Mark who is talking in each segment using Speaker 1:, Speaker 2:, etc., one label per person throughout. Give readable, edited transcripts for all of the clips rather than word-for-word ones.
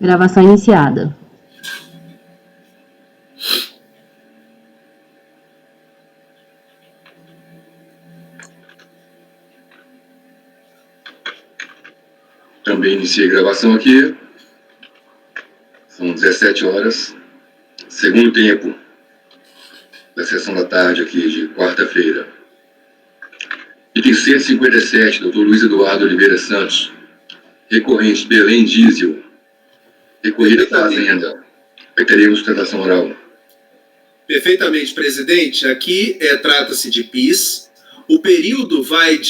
Speaker 1: Gravação iniciada.
Speaker 2: Também iniciei a gravação aqui. São 17 horas. Segundo tempo da sessão da tarde aqui de quarta-feira. Item 157, doutor Luiz Eduardo Oliveira Santos. Recorrente Belém Diesel. Recorrida Fazenda. Teremos sustentação oral.
Speaker 3: Perfeitamente, presidente. Aqui trata-se de PIS. O período vai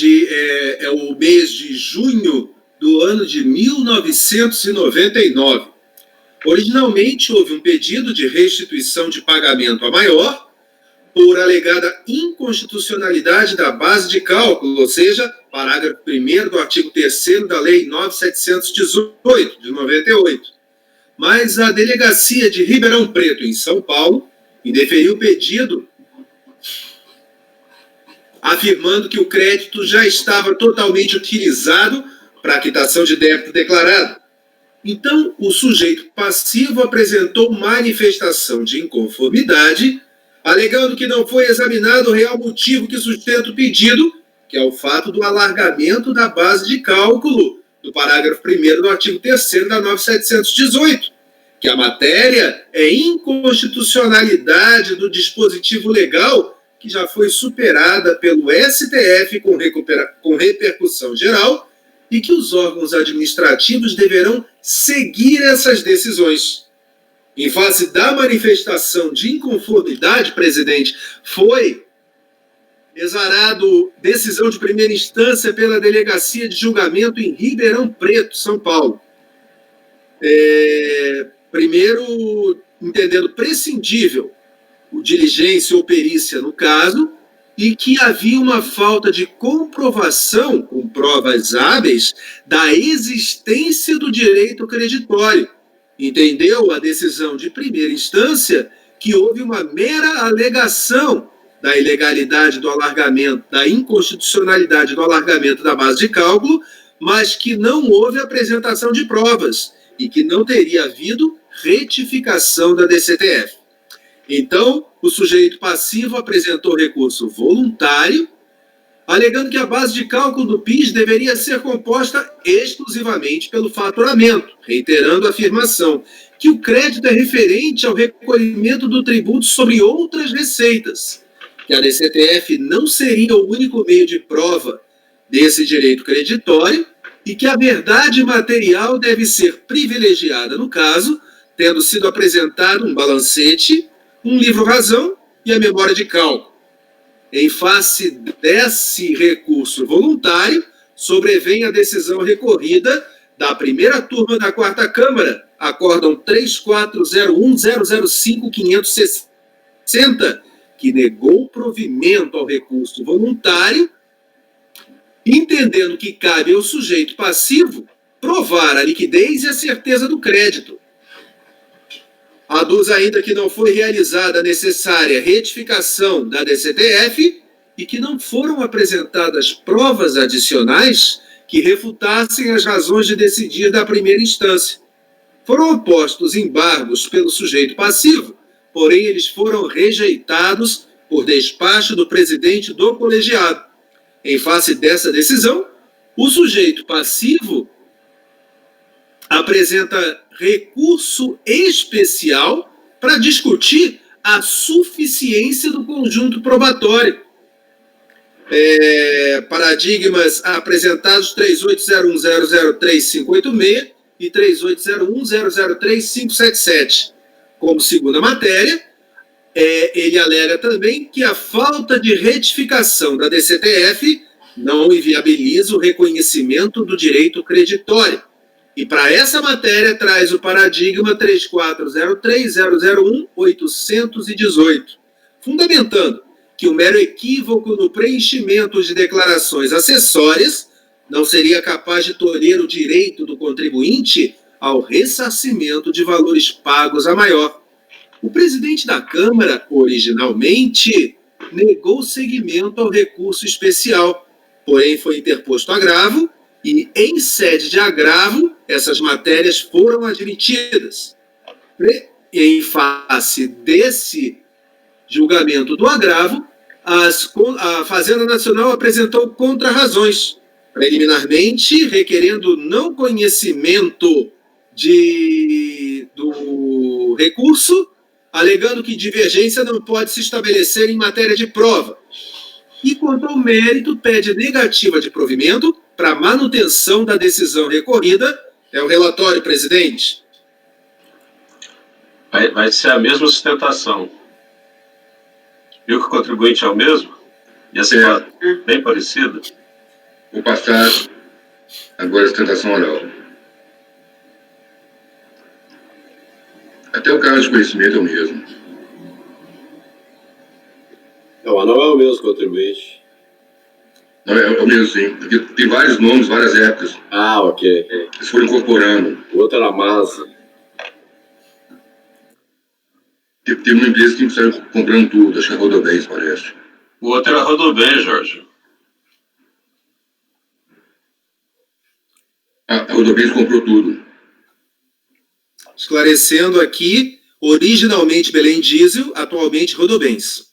Speaker 3: é o mês de junho do ano de 1999. Originalmente, houve um pedido de restituição de pagamento a maior por alegada inconstitucionalidade da base de cálculo, ou seja, parágrafo 1º do artigo 3º da Lei 9.718, de 98. Mas a Delegacia de Ribeirão Preto, em São Paulo, indeferiu o pedido, afirmando que o crédito já estava totalmente utilizado para a quitação de débito declarado. Então, o sujeito passivo apresentou manifestação de inconformidade, alegando que não foi examinado o real motivo que sustenta o pedido, que é o fato do alargamento da base de cálculo do parágrafo 1º do artigo 3º da 9.718, que a matéria é inconstitucionalidade do dispositivo legal que já foi superada pelo STF com repercussão geral e que os órgãos administrativos deverão seguir essas decisões. Em face da manifestação de inconformidade, presidente, foi exarado decisão de primeira instância pela Delegacia de Julgamento em Ribeirão Preto, São Paulo. Primeiro, entendendo prescindível o diligência ou perícia no caso, e que havia uma falta de comprovação, com provas hábeis, da existência do direito creditório. Entendeu a decisão de primeira instância que houve uma mera alegação da ilegalidade do alargamento, da inconstitucionalidade do alargamento da base de cálculo, mas que não houve apresentação de provas e que não teria havido retificação da DCTF. Então, o sujeito passivo apresentou recurso voluntário, alegando que a base de cálculo do PIS deveria ser composta exclusivamente pelo faturamento, reiterando a afirmação que o crédito é referente ao recolhimento do tributo sobre outras receitas, que a DCTF não seria o único meio de prova desse direito creditório e que a verdade material deve ser privilegiada no caso, tendo sido apresentado um balancete, um livro-razão e a memória de cálculo. Em face desse recurso voluntário, sobrevém a decisão recorrida da primeira turma da quarta Câmara, acórdão 3401005560, que negou provimento ao recurso voluntário, entendendo que cabe ao sujeito passivo provar a liquidez e a certeza do crédito. Aduz ainda que não foi realizada a necessária retificação da DCTF e que não foram apresentadas provas adicionais que refutassem as razões de decidir da primeira instância. Foram opostos embargos pelo sujeito passivo, porém eles foram rejeitados por despacho do presidente do colegiado. Em face dessa decisão, o sujeito passivo apresenta recurso especial para discutir a suficiência do conjunto probatório. Paradigmas apresentados 3801003586 e 3801003577. Como segunda matéria, ele alega também que a falta de retificação da DCTF não inviabiliza o reconhecimento do direito creditório. E para essa matéria traz o paradigma 3403001818, fundamentando que o mero equívoco no preenchimento de declarações acessórias não seria capaz de tolher o direito do contribuinte ao ressarcimento de valores pagos a maior. O presidente da Câmara, originalmente, negou seguimento ao recurso especial, porém foi interposto agravo e, em sede de agravo, essas matérias foram admitidas. E, em face desse julgamento do agravo, a Fazenda Nacional apresentou contrarrazões, preliminarmente requerendo não conhecimento do recurso, alegando que divergência não pode se estabelecer em matéria de prova. E, quanto ao mérito, pede negativa de provimento para manutenção da decisão recorrida. É o relatório, presidente.
Speaker 1: Vai ser a mesma sustentação. Viu que o contribuinte é o mesmo? E essa é bem parecida?
Speaker 2: Vou passar agora a sustentação oral. Até o caso de conhecimento é o mesmo.
Speaker 4: Não, não é o mesmo contribuinte.
Speaker 2: Não, é o mesmo, sim. Porque tem vários nomes, várias épocas.
Speaker 4: Ah, ok.
Speaker 2: Eles foram incorporando.
Speaker 4: O outro era Masa.
Speaker 2: Teve uma empresa que saiu comprando tudo, acho que é Rodobens, parece.
Speaker 1: O outro era Rodobens, Jorge.
Speaker 2: A Rodobens comprou tudo.
Speaker 3: Esclarecendo aqui, originalmente Belém Diesel, atualmente Rodobens.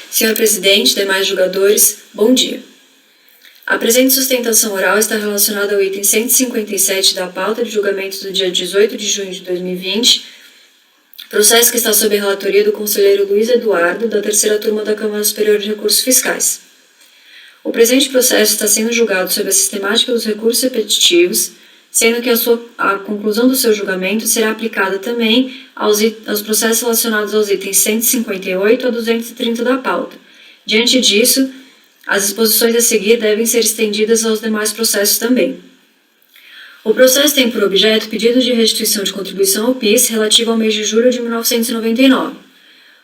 Speaker 5: Senhor presidente, demais julgadores, bom dia. A presente sustentação oral está relacionada ao item 157 da pauta de julgamento do dia 18 de junho de 2020, processo que está sob a relatoria do conselheiro Luiz Eduardo, da terceira turma da Câmara Superior de Recursos Fiscais. O presente processo está sendo julgado sob a sistemática dos recursos repetitivos, sendo que a conclusão do seu julgamento será aplicada também aos processos relacionados aos itens 158 a 230 da pauta. Diante disso, as exposições a seguir devem ser estendidas aos demais processos também. O processo tem por objeto pedido de restituição de contribuição ao PIS relativo ao mês de julho de 1999.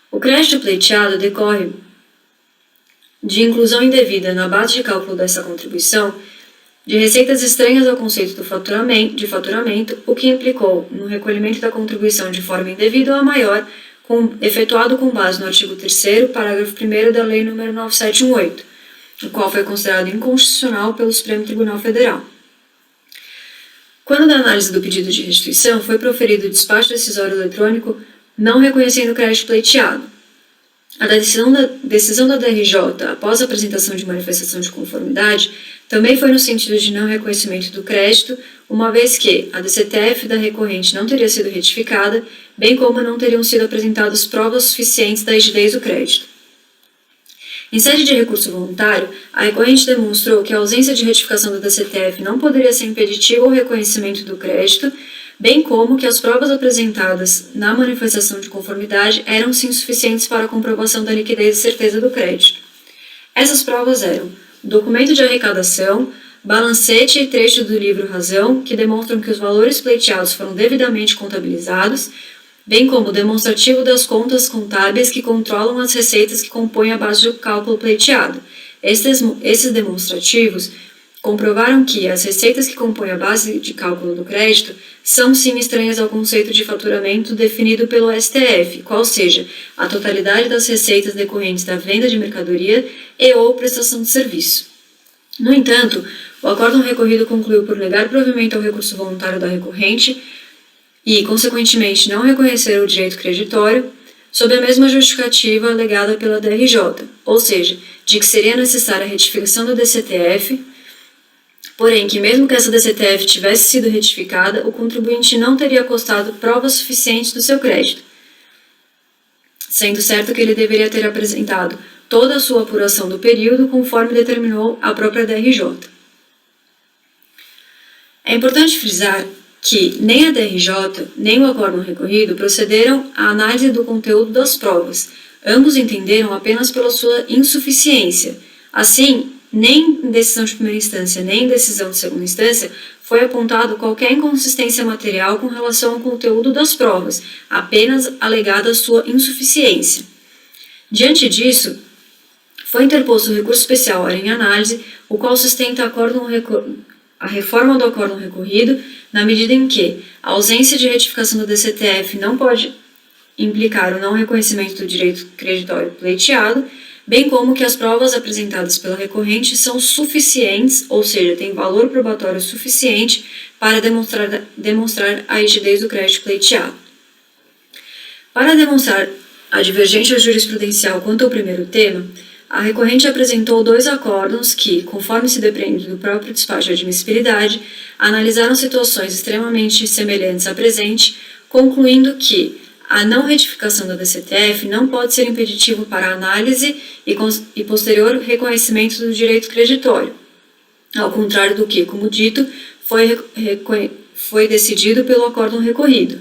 Speaker 5: O crédito pleiteado decorre de inclusão indevida na base de cálculo dessa contribuição de receitas estranhas ao conceito de faturamento, o que implicou no recolhimento da contribuição de forma indevida ou a maior, efetuado com base no artigo 3º, parágrafo 1º da Lei nº 9718, o qual foi considerado inconstitucional pelo Supremo Tribunal Federal. Quando da análise do pedido de restituição, foi proferido o despacho decisório eletrônico não reconhecendo o crédito pleiteado. A decisão da DRJ, após a apresentação de manifestação de conformidade, também foi no sentido de não reconhecimento do crédito, uma vez que a DCTF da recorrente não teria sido retificada, bem como não teriam sido apresentadas provas suficientes da rigidez do crédito. Em sede de recurso voluntário, a recorrente demonstrou que a ausência de retificação da DCTF não poderia ser impeditiva ao reconhecimento do crédito, bem como que as provas apresentadas na manifestação de conformidade eram sim suficientes para a comprovação da liquidez e certeza do crédito. Essas provas eram documento de arrecadação, balancete e trecho do livro Razão, que demonstram que os valores pleiteados foram devidamente contabilizados, bem como demonstrativo das contas contábeis que controlam as receitas que compõem a base do cálculo pleiteado. Esses demonstrativos comprovaram que as receitas que compõem a base de cálculo do crédito são sim estranhas ao conceito de faturamento definido pelo STF, qual seja a totalidade das receitas decorrentes da venda de mercadoria e ou prestação de serviço. No entanto, o acórdão recorrido concluiu por negar provimento ao recurso voluntário da recorrente e, consequentemente, não reconhecer o direito creditório sob a mesma justificativa alegada pela DRJ, ou seja, de que seria necessária a retificação da DCTF, porém que mesmo que essa DCTF tivesse sido retificada, o contribuinte não teria costado provas suficientes do seu crédito, sendo certo que ele deveria ter apresentado toda a sua apuração do período conforme determinou a própria DRJ. É importante frisar que nem a DRJ, nem o acórdão recorrido procederam à análise do conteúdo das provas. Ambos entenderam apenas pela sua insuficiência. Assim, nem em decisão de primeira instância, nem em decisão de segunda instância, foi apontado qualquer inconsistência material com relação ao conteúdo das provas, apenas alegada sua insuficiência. Diante disso, foi interposto o recurso especial ora em análise, o qual sustenta a reforma do acórdão recorrido, na medida em que a ausência de retificação do DCTF não pode implicar o não reconhecimento do direito creditório pleiteado, bem como que as provas apresentadas pela recorrente são suficientes, ou seja, têm valor probatório suficiente para demonstrar a rigidez do crédito pleiteado. Para demonstrar a divergência jurisprudencial quanto ao primeiro tema, a recorrente apresentou 2 acórdãos que, conforme se depreende do próprio despacho de admissibilidade, analisaram situações extremamente semelhantes à presente, concluindo que a não retificação da DCTF não pode ser impeditivo para a análise e posterior reconhecimento do direito creditório, ao contrário do que, como dito, foi decidido pelo acórdão recorrido.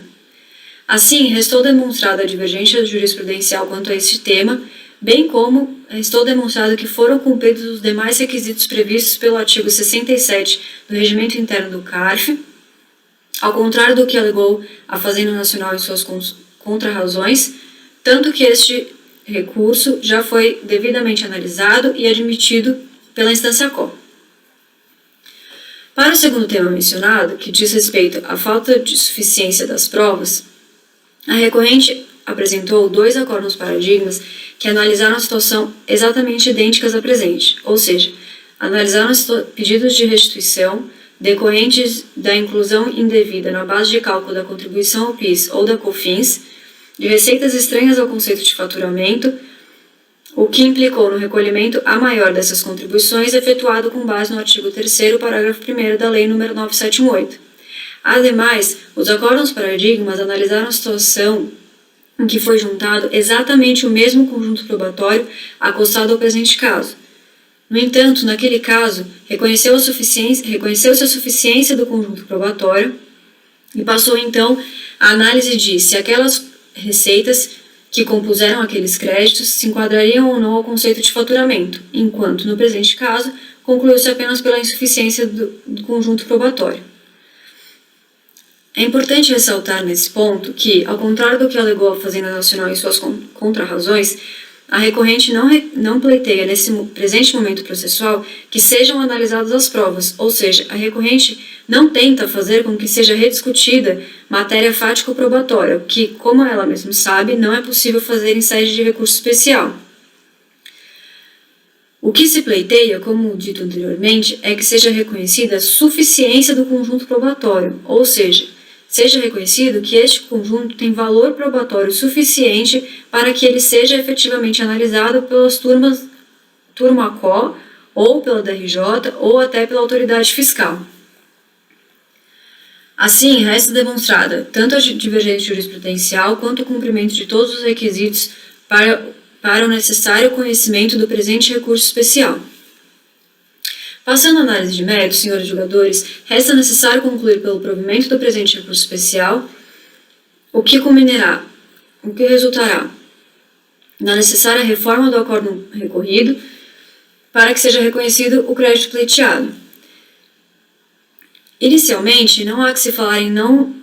Speaker 5: Assim, restou demonstrada a divergência jurisprudencial quanto a este tema, bem como restou demonstrado que foram cumpridos os demais requisitos previstos pelo artigo 67 do Regimento Interno do CARF, ao contrário do que alegou a Fazenda Nacional em suas contrarrazões, tanto que este recurso já foi devidamente analisado e admitido pela instância COR. Para o segundo tema mencionado, que diz respeito à falta de suficiência das provas, a recorrente apresentou 2 acórdãos paradigmas que analisaram a situação exatamente idênticas à presente, ou seja, analisaram pedidos de restituição decorrentes da inclusão indevida na base de cálculo da contribuição ao PIS ou da COFINS, de receitas estranhas ao conceito de faturamento, o que implicou no recolhimento a maior dessas contribuições efetuado com base no artigo 3º, parágrafo 1º da Lei nº 978. Ademais, os acórdãos paradigmas analisaram a situação em que foi juntado exatamente o mesmo conjunto probatório acostado ao presente caso. No entanto, naquele caso, reconheceu-se a suficiência do conjunto probatório e passou então a análise de se aquelas receitas que compuseram aqueles créditos se enquadrariam ou não ao conceito de faturamento, enquanto, no presente caso, concluiu-se apenas pela insuficiência do conjunto probatório. É importante ressaltar nesse ponto que, ao contrário do que alegou a Fazenda Nacional em suas contrarrazões, a recorrente não pleiteia nesse presente momento processual que sejam analisadas as provas, ou seja, a recorrente não tenta fazer com que seja rediscutida matéria fático-probatória, que, como ela mesma sabe, não é possível fazer em sede de recurso especial. O que se pleiteia, como dito anteriormente, é que seja reconhecida a suficiência do conjunto probatório, ou seja, seja reconhecido que este conjunto tem valor probatório suficiente para que ele seja efetivamente analisado pelas turma CO, ou pela DRJ, ou até pela autoridade fiscal. Assim, resta demonstrada tanto a divergência jurisprudencial quanto o cumprimento de todos os requisitos para o necessário conhecimento do presente recurso especial. Passando à análise de mérito, senhores julgadores, resta necessário concluir pelo provimento do presente recurso especial, o que resultará na necessária reforma do acórdão recorrido para que seja reconhecido o crédito pleiteado. Inicialmente, não há que se falar em não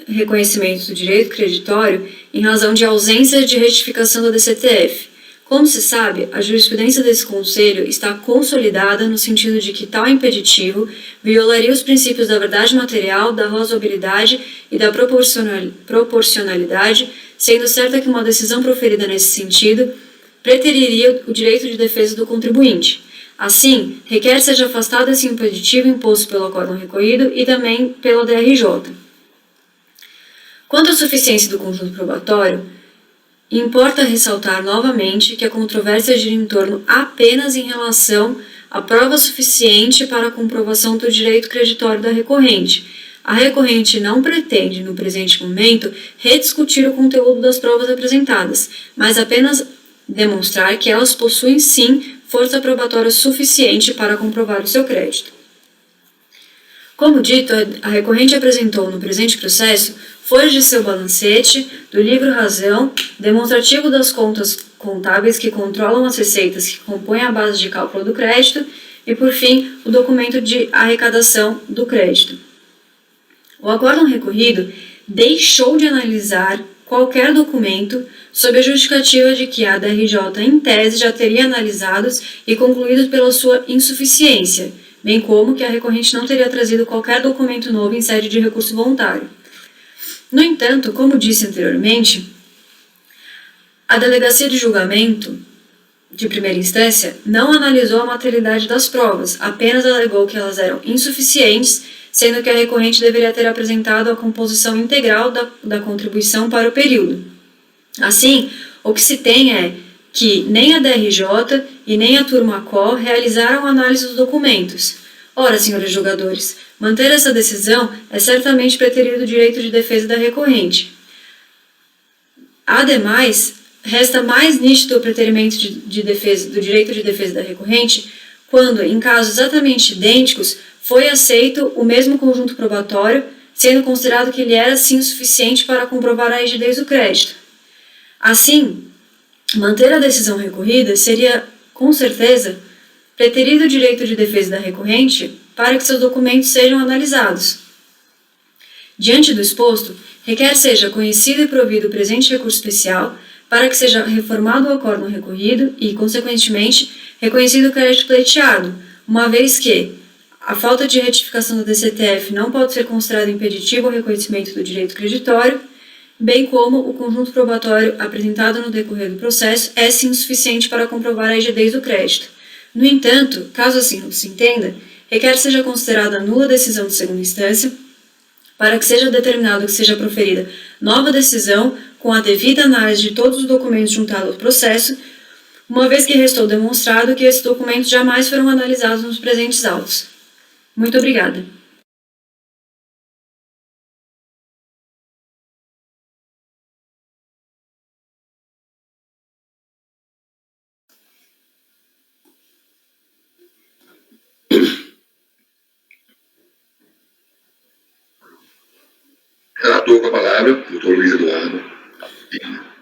Speaker 5: reconhecimento do direito creditório em razão de ausência de retificação da DCTF. Como se sabe, a jurisprudência desse Conselho está consolidada no sentido de que tal impeditivo violaria os princípios da verdade material, da razoabilidade e da proporcionalidade, sendo certa que uma decisão proferida nesse sentido preteriria o direito de defesa do contribuinte. Assim, requer seja afastado esse impeditivo imposto pelo acórdão recorrido e também pela DRJ. Quanto à suficiência do conjunto probatório, importa ressaltar novamente que a controvérsia gira em torno apenas em relação à prova suficiente para a comprovação do direito creditório da recorrente. A recorrente não pretende, no presente momento, rediscutir o conteúdo das provas apresentadas, mas apenas demonstrar que elas possuem sim força probatória suficiente para comprovar o seu crédito. Como dito, a recorrente apresentou no presente processo folhas de seu balancete, do livro Razão, demonstrativo das contas contábeis que controlam as receitas que compõem a base de cálculo do crédito e, por fim, o documento de arrecadação do crédito. O acórdão recorrido deixou de analisar qualquer documento sob a justificativa de que a DRJ, em tese, já teria analisados e concluído pela sua insuficiência, bem como que a recorrente não teria trazido qualquer documento novo em sede de recurso voluntário. No entanto, como disse anteriormente, a Delegacia de Julgamento de primeira instância não analisou a materialidade das provas, apenas alegou que elas eram insuficientes, sendo que a recorrente deveria ter apresentado a composição integral da contribuição para o período. Assim, o que se tem é que nem a DRJ e nem a turma CO realizaram análise dos documentos. Ora, senhores julgadores, manter essa decisão é certamente preterir o direito de defesa da recorrente. Ademais, resta mais nítido o preterimento do direito de defesa da recorrente quando, em casos exatamente idênticos, foi aceito o mesmo conjunto probatório, sendo considerado que ele era, sim, suficiente para comprovar a rigidez do crédito. Assim, manter a decisão recorrida seria, com certeza, preterir o direito de defesa da recorrente para que seus documentos sejam analisados. Diante do exposto, requer seja conhecido e provido o presente recurso especial para que seja reformado o acórdão recorrido e, consequentemente, reconhecido o crédito pleiteado, uma vez que a falta de retificação da DCTF não pode ser considerada impeditiva ao reconhecimento do direito creditório, bem como o conjunto probatório apresentado no decorrer do processo é sim suficiente para comprovar a rigidez do crédito. No entanto, caso assim não se entenda, requer seja considerada nula a decisão de segunda instância, para que seja determinado que seja proferida nova decisão com a devida análise de todos os documentos juntados ao processo, uma vez que restou demonstrado que esses documentos jamais foram analisados nos presentes autos. Muito obrigada.
Speaker 2: Relator com a palavra, doutor Luiz Eduardo.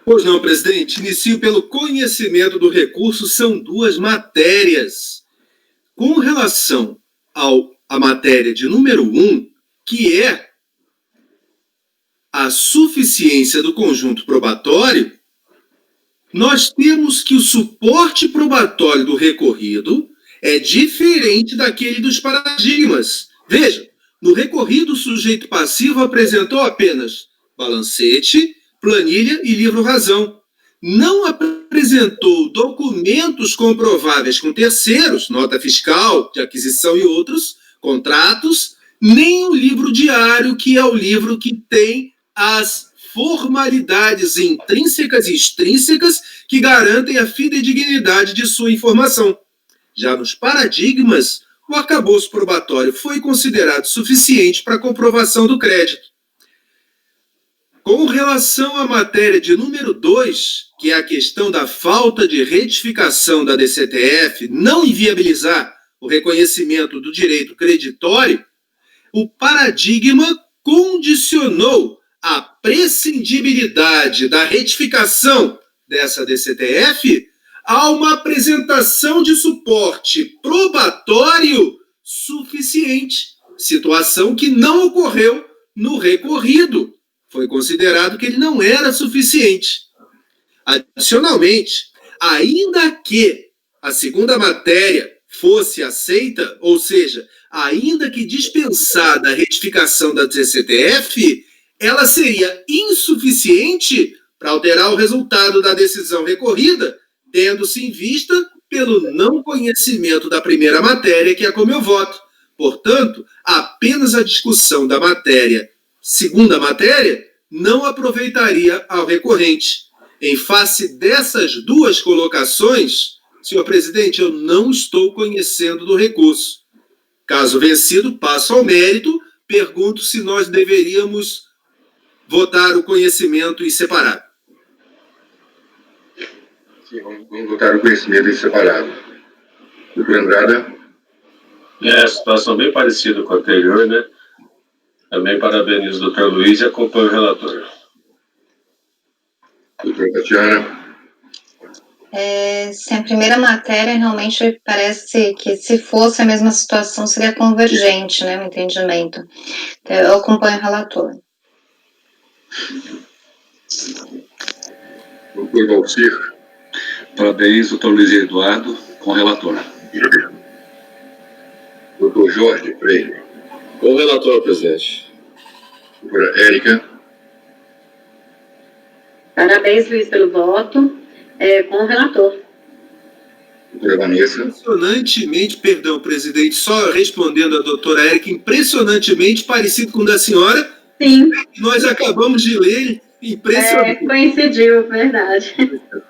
Speaker 3: Pois não, presidente. Inicio pelo conhecimento do recurso. São duas matérias. Com relação à matéria de número 1, que é a suficiência do conjunto probatório, nós temos que o suporte probatório do recorrido é diferente daquele dos paradigmas. Veja, no recorrido, o sujeito passivo apresentou apenas balancete, planilha e livro-razão. Não apresentou documentos comprováveis com terceiros, nota fiscal, de aquisição e outros, contratos, nem o livro diário, que é o livro que tem as formalidades intrínsecas e extrínsecas que garantem a fidedignidade de sua informação. Já nos paradigmas, o arcabouço probatório foi considerado suficiente para a comprovação do crédito. Com relação à matéria de número 2, que é a questão da falta de retificação da DCTF não inviabilizar o reconhecimento do direito creditório, o paradigma condicionou a prescindibilidade da retificação dessa DCTF a uma apresentação de suporte probatório suficiente, situação que não ocorreu no recorrido. Foi considerado que ele não era suficiente. Adicionalmente, ainda que a segunda matéria fosse aceita, ou seja, ainda que dispensada a retificação da DCTF, ela seria insuficiente para alterar o resultado da decisão recorrida, tendo-se em vista pelo não conhecimento da primeira matéria, que é como eu voto. Portanto, apenas a discussão da segunda matéria, não aproveitaria ao recorrente. Em face dessas duas colocações, senhor presidente, eu não estou conhecendo do recurso. Caso vencido, passo ao mérito, pergunto se nós deveríamos votar o conhecimento em separado.
Speaker 2: Sim, vamos votar o conhecimento em separado. Doutor Andrada.
Speaker 1: É, situação bem parecida com a anterior, né? Também parabenizo o doutor Luiz e acompanho o relator.
Speaker 2: Doutora Tatiana.
Speaker 6: Sim, a primeira matéria realmente parece que, se fosse a mesma situação, seria convergente, né, o entendimento. Então, eu acompanho o relator.
Speaker 2: Doutor Valcir.
Speaker 7: Parabéns, doutor Luiz Eduardo, com o relator.
Speaker 2: Doutor Jorge Freire.
Speaker 4: Com o relator, presidente.
Speaker 2: Doutora Érica.
Speaker 8: Parabéns, Luiz, pelo voto. Com o relator.
Speaker 2: Doutora Vanessa.
Speaker 3: Impressionantemente, perdão, presidente, só respondendo a doutora Érica, impressionantemente parecido com o da senhora.
Speaker 8: Sim.
Speaker 3: Nós acabamos de ler, impressionante.
Speaker 8: Coincidiu, verdade.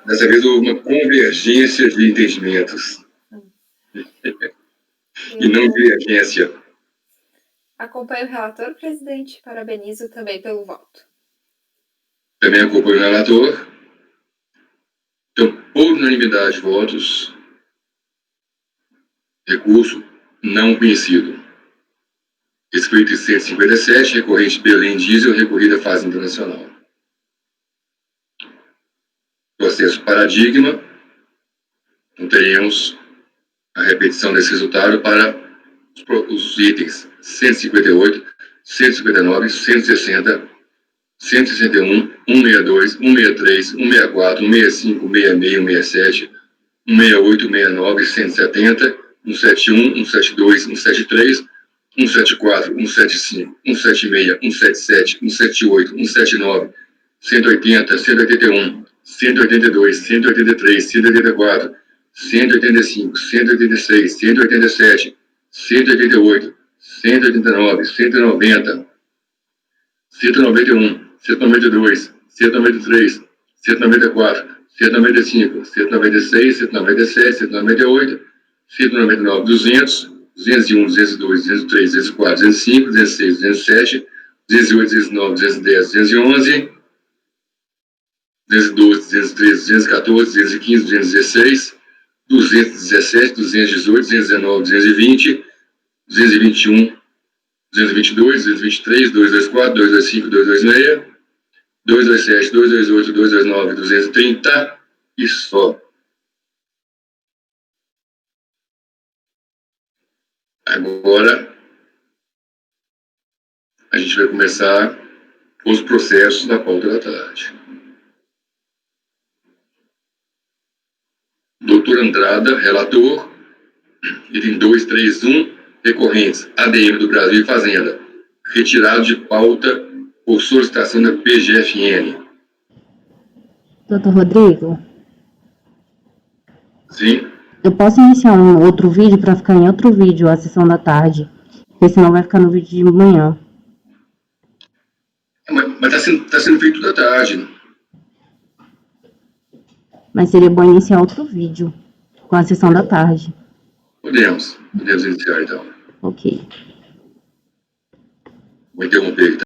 Speaker 2: Dessa vez houve uma convergência de entendimentos. E não divergência.
Speaker 9: Acompanho o relator, presidente. Parabenizo também pelo voto.
Speaker 2: Também acompanho o relator. Então, por unanimidade de votos, recurso não conhecido. Escrito em 157, recorrente Belém Diesel, recorrida à fase internacional. Processo paradigma. Então, teremos a repetição desse resultado para os itens 158, 159, 160, 161, 162, 163, 164, 165, 166, 167, 168, 169, 170, 171, 172, 173, 174, 175, 176, 177, 178, 179, 180, 181, 182, 183, 184, 185, 186, 187, 188, 189, 190, 191, 192, 193, 194, 195, 196, 197, 198, 199, 200, 201, 202, 203, 204, 205, 206, 207, 208, 209, 210, 211, 212, 213, 214, 215, 216, 217, 218, 219, 220, 221, 222, 223, 224, 225, 226, 227, 228, 229, 230 e só. Agora, a gente vai começar os processos da pauta da tarde. Doutor Andrada, relator, item 231, recorrentes, ADM do Brasil e Fazenda, retirado de pauta por solicitação da PGFN.
Speaker 10: Doutor Rodrigo?
Speaker 2: Sim?
Speaker 10: Eu posso iniciar um outro vídeo para ficar em outro vídeo a sessão da tarde, porque senão vai ficar no vídeo de manhã.
Speaker 2: Mas tá sendo feito da tarde.
Speaker 10: Mas seria bom iniciar outro vídeo com a sessão da tarde.
Speaker 2: Podemos iniciar então.
Speaker 10: Ok.
Speaker 2: Vou interromper.